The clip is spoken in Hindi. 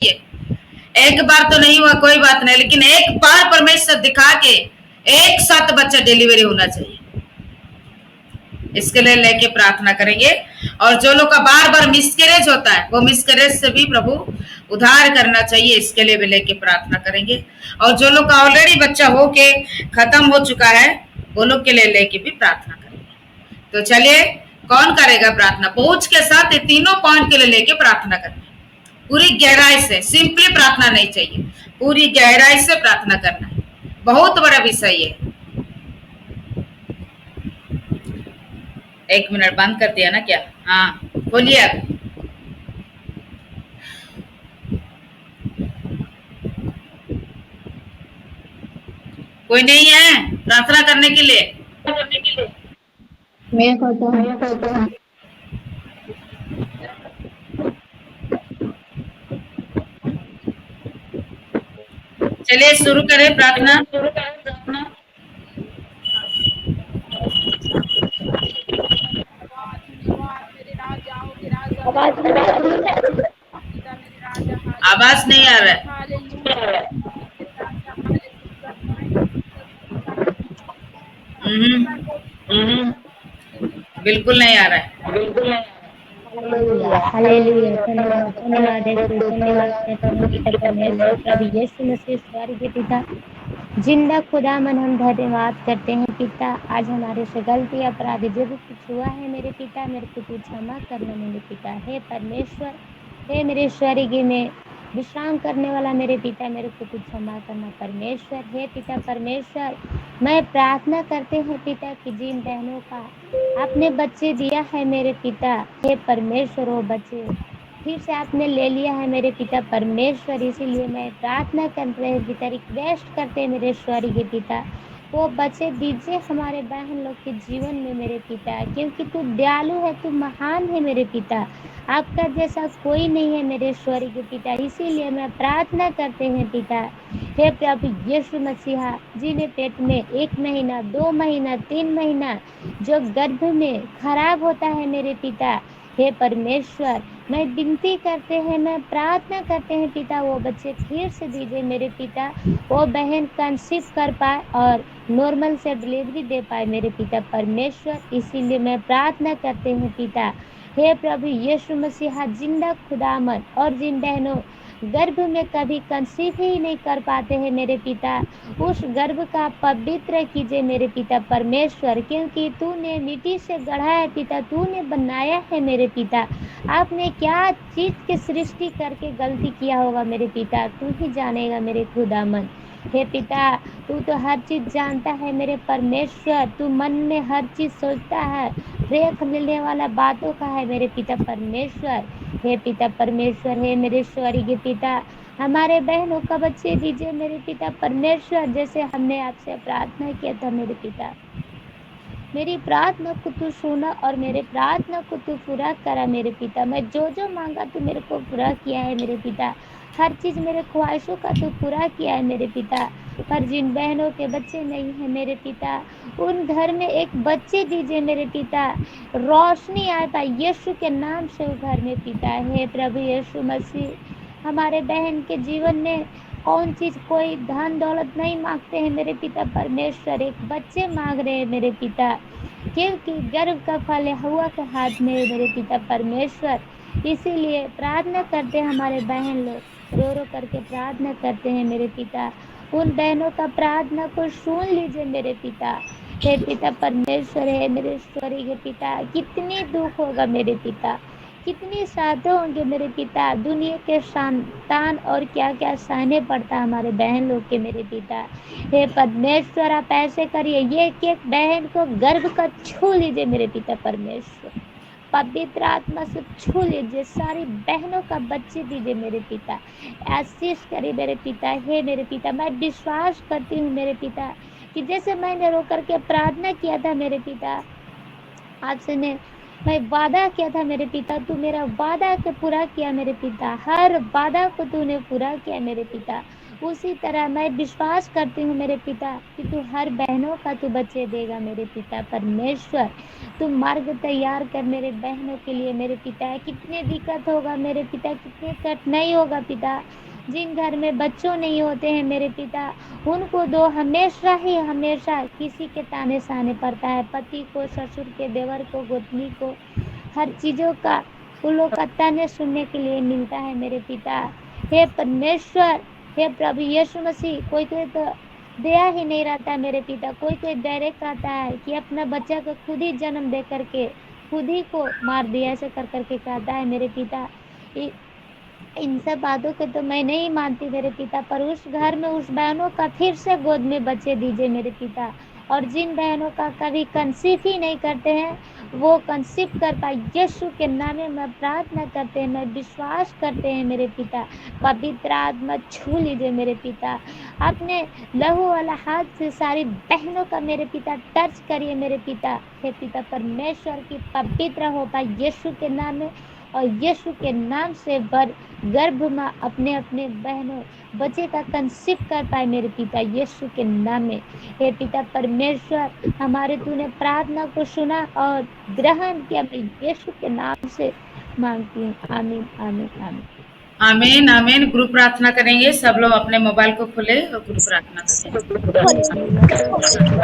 एक बार तो नहीं हुआ कोई बात नहीं, लेकिन एक बार परमेश्वर दिखा के एक साथ बच्चा डिलीवरी होना चाहिए। इसके लिए लेके प्रार्थना करेंगे। और जो लोग का बार बार मिसकैरेज होता है, वो मिसकैरेज से भी प्रभु उद्धार करना चाहिए, इसके लिए भी लेके प्रार्थना करेंगे। और जो लोग का ऑलरेडी बच्चा हो के खत्म हो चुका है, वो लोग के लिए लेके भी प्रार्थना करेंगे। तो चलिए, कौन करेगा प्रार्थना? पहुंच के साथ ये तीनों पॉइंट के लिए लेके प्रार्थना करना, पूरी गहराई से। सिंपली प्रार्थना नहीं चाहिए, पूरी गहराई से प्रार्थना करना है। बहुत बड़ा विषय है। एक मिनट, बंद कर दिया ना क्या? हाँ, बोलिए आप। कोई नहीं है प्रार्थना करने के लिए? मैं करता हूँ। चलिए शुरू करें प्रार्थना। आवाज नहीं आ रही है। आवाज नहीं आ रहा है। बिल्कुल नहीं आ रहा है। हालेलुया हालेलुया, धन्यवाद धन्यवाद यीशु, धन्यवाद करता हूँ पिता परमेश्वर प्रभु यीशु मसीह स्वर्गीय पिता। जिंदा खुदावन हम धन्यवाद करते हैं पिता। आज हमारे से गलती अपराध जो भी कुछ हुआ है मेरे पिता, मेरे को तू क्षमा करना मेरे पिता। हे परमेश्वर, हे मेरे स्वर्गीय में विश्राम करने वाला मेरे पिता, मेरे को तू क्षमा करना परमेश्वर। हे पिता परमेश्वर, मैं प्रार्थना करते हैं पिता कि जिन बहनों का आपने बच्चे दिया है मेरे पिता, हे परमेश्वर, वो बच्चे फिर से आपने ले लिया है मेरे पिता परमेश्वर। इसीलिए मैं प्रार्थना कर रहे पिता, रिक्वेस्ट करते हैं मेरे स्वर्गीय पिता, वो बच्चे दीजिए हमारे बहन लोग के जीवन में मेरे पिता, क्योंकि तू दयालु है, तू महान है मेरे पिता। आपका जैसा कोई नहीं है मेरे स्वर्गीय पिता। इसीलिए मैं प्रार्थना करते हैं पिता, हे प्रभु यीशु मसीहा, जिन्हें पेट में 1 महीना 2 महीना 3 महीना जो गर्भ में खराब होता है मेरे पिता, हे परमेश्वर, मैं विनती करते हैं, मैं प्रार्थना करते हैं पिता, वो बच्चे फिर से दीजिए मेरे पिता, वो बहन कंसीव कर पाए और नॉर्मल से डिलीवरी दे पाए मेरे पिता परमेश्वर। इसीलिए मैं प्रार्थना करते हैं पिता, हे प्रभु यीशु मसीहा, जिंदा खुदामद, और जिन बहनों गर्भ में कभी कंसीव ही नहीं कर पाते हैं मेरे पिता, उस गर्भ का पवित्र कीजिए मेरे पिता परमेश्वर, क्योंकि तूने मिट्टी से गढ़ा है पिता, तूने बनाया है मेरे पिता। आपने क्या चीज की सृष्टि करके गलती किया होगा मेरे पिता, तू ही जानेगा मेरे खुदामन। हे पिता, तू तो हर चीज जानता है मेरे परमेश्वर, तू मन में हर चीज सोचता है, देख लेने वाला बातों का है मेरे पिता परमेश्वर। हे पिता परमेश्वर, हे मेरे स्वर्गीय पिता, हमारे बहनों का बच्चे दीजिए मेरे पिता परमेश्वर, जैसे हमने आपसे प्रार्थना किया था मेरे पिता। मेरी प्रार्थना को तू सुना और मेरे प्रार्थना को तू पूरा करा मेरे पिता। मैं जो जो मांगा तू मेरे को पूरा किया है मेरे पिता, हर चीज मेरे ख्वाहिशों का तू पूरा किया है मेरे पिता। पर जिन बहनों के बच्चे नहीं है मेरे पिता, उन घर में एक बच्चे दीजिए मेरे पिता, रोशनी आता यीशु के नाम से वो घर में पिता। है प्रभु यीशु मसीह, हमारे बहन के जीवन में कौन चीज, कोई धन दौलत नहीं मांगते हैं मेरे पिता परमेश्वर, एक बच्चे मांग रहे हैं मेरे पिता, क्योंकि गर्भ का फल हुआ के हाथ में है मेरे पिता परमेश्वर। इसीलिए प्रार्थना करते हैं, हमारे बहन लोग रो रो करके प्रार्थना करते हैं मेरे पिता, उन बहनों का प्रार्थना को सुन लीजिए मेरे पिता। हे पिता परमेश्वर, है मेरे स्वर्गीय पिता, कितनी दुख होगा मेरे पिता, कितनी साधु होंगे मेरे पिता, दुनिया के संतान और क्या क्या सहने पड़ता हमारे बहन लोग के मेरे पिता। हे परमेश्वर, आप ऐसे करिए, ये एक बहन को गर्भ का छू लीजिए मेरे पिता परमेश्वर, पवित्र आत्मा से छू लीजिए, सारी बहनों का बच्चे दीजिए मेरे पिता, आशीष करिए मेरे पिता। हे मेरे पिता, मैं विश्वास करती हूँ मेरे पिता कि जैसे मैंने रो करके प्रार्थना किया था मेरे पिता, आपसे मैं वादा किया था मेरे पिता, तू मेरा वादा को पूरा किया मेरे पिता, हर वादा को तूने पूरा किया मेरे पिता। उसी तरह मैं विश्वास करती हूँ मेरे पिता कि तू हर बहनों का तू बच्चे देगा मेरे पिता परमेश्वर। तू मार्ग तैयार कर मेरे बहनों के लिए मेरे पिता। कितने दिक्कत होगा मेरे पिता, कितने कठिनाई होगा पिता। जिन घर में बच्चों नहीं होते हैं मेरे पिता, उनको दो हमेशा ही हमेशा किसी के ताने सहने पड़ता है। पति को, ससुर के, देवर को, गोतनी को, हर चीजों का उन लोग का ताने सुनने के लिए मिलता है मेरे पिता। हे परमेश्वर, हे प्रभु यीशु मसीह, कोई कोई तो दया ही नहीं रहता है मेरे पिता। कोई कोई डायरेक्ट आता है कि अपना बच्चा को खुद ही जन्म दे करके खुद ही को मार दिया, ऐसे कर करके कहता है मेरे पिता। इन सब बातों को तो मैं नहीं मानती मेरे पिता, पर उस घर में उस बहनों का फिर से गोद में बच्चे दीजिए मेरे पिता। और जिन बहनों का कभी कंसीव ही नहीं करते हैं, वो कंसीव कर पाए यीशु के नाम में मैं प्रार्थना करते हैं, मैं विश्वास करते हैं मेरे पिता। पवित्र आत्मा छू लीजिए मेरे पिता, अपने लहू वाला हाथ से सारी बहनों का मेरे पिता टच करिए मेरे पिता। हे पिता परमेश्वर की पवित्र हो पाए यीशु के नाम में, और यीशु के नाम से गर्भ में अपने अपने बहनों बच्चे का कंसीव कर पाए मेरे पिता यीशु के नाम में। हे पिता परमेश्वर, हमारे तूने प्रार्थना को सुना और ग्रहण किया, मैं यीशु के नाम से मांगती हूँ। आमीन आमीन आमीन आमीन आमीन। ग्रुप प्रार्थना करेंगे, सब लोग अपने मोबाइल को खोले और ग्रुप प्रार्थना करें। हालेलुया।